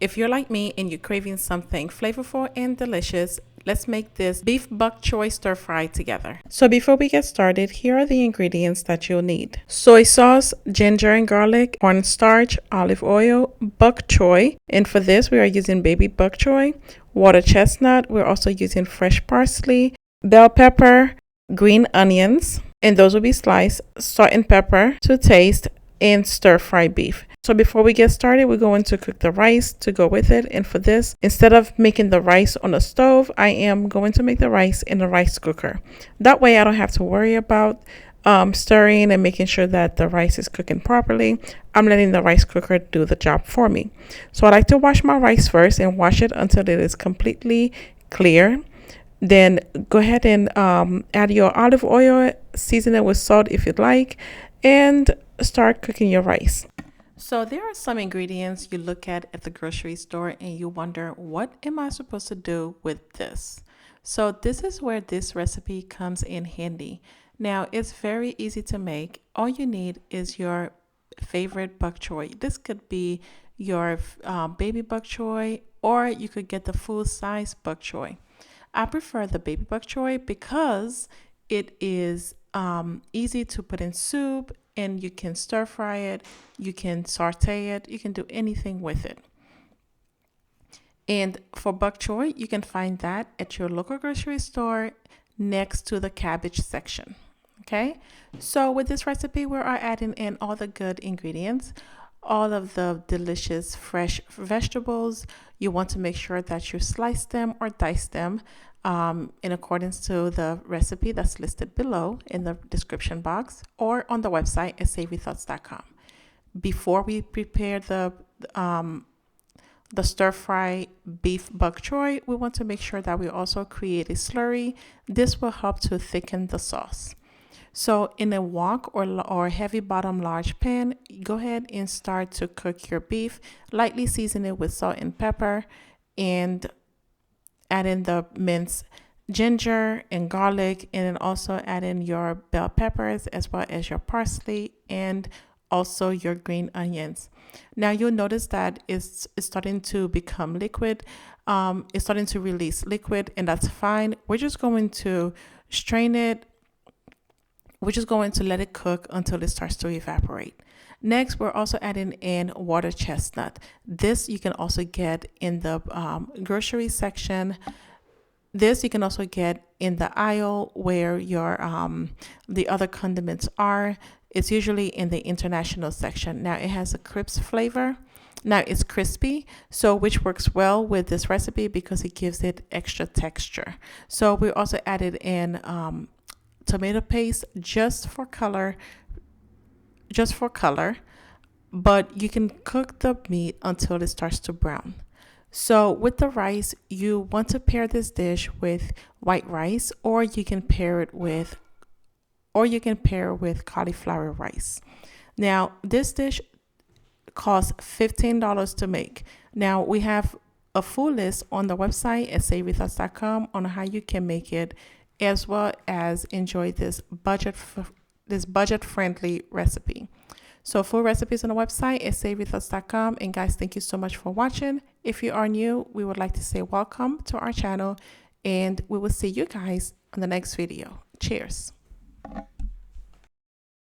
If you're like me and you're craving something flavorful and delicious, let's make this beef bok choy stir fry together. So before we get started, here are the ingredients that you'll need. Soy sauce, ginger and garlic, cornstarch, olive oil, bok choy. And for this, we are using baby bok choy, water chestnut. We're also using fresh parsley, bell pepper, green onions, and those will be sliced, salt and pepper to taste, and stir fry beef. So before we get started, we're going to cook the rice to go with it. And for this, instead of making the rice on the stove, I am going to make the rice in the rice cooker. That way I don't have to worry about stirring and making sure that the rice is cooking properly. I'm letting the rice cooker do the job for me. So I like to wash my rice first and wash it until it is completely clear. Then go ahead and add your olive oil, season it with salt if you'd like, and start cooking your rice. So there are some ingredients you look at the grocery store and you wonder, what am I supposed to do with this? So this is where this recipe comes in handy. Now it's very easy to make. All you need is your favorite bok choy. This could be your baby bok choy, or you could get the full size bok choy. I prefer the baby bok choy because it is easy to put in soup, and you can stir fry it, you can saute it, you can do anything with it. And for bok choy, you can find that at your local grocery store next to the cabbage section. Okay, so with this recipe, we are adding in all the good ingredients, all of the delicious fresh vegetables. You want to make sure that you slice them or dice them in accordance to the recipe that's listed below in the description box or on the website at savorythoughts.com. Before we prepare the stir fry beef bok choy, we want to make sure that we also create a slurry. This will help to thicken the sauce. So in a wok or heavy bottom large pan, go ahead and start to cook your beef. Lightly season it with salt and pepper, and add in the minced ginger and garlic, and then also add in your bell peppers as well as your parsley and also your green onions. Now you'll notice that it's starting to become liquid. It's starting to release liquid, and that's fine. We're just going to strain it. We're just going to let it cook until it starts to evaporate. Next, we're also adding in water chestnut. This you can also get in the grocery section. This you can also get in the aisle where your the other condiments are. It's usually in the international section. Now it has a crisp flavor. Now it's crispy, so which works well with this recipe because it gives it extra texture. So we also added in tomato paste just for color, but you can cook the meat until it starts to brown. So with the rice, you want to pair this dish with white rice, or you can pair with cauliflower rice. Now this dish costs $15 to make. Now we have a full list on the website at savorythoughts.com on how you can make it, as well as enjoy this budget-friendly recipe. So full recipes on the website at savorythoughts.com. And guys, thank you so much for watching. If you are new, we would like to say welcome to our channel, and we will see you guys on the next video. Cheers.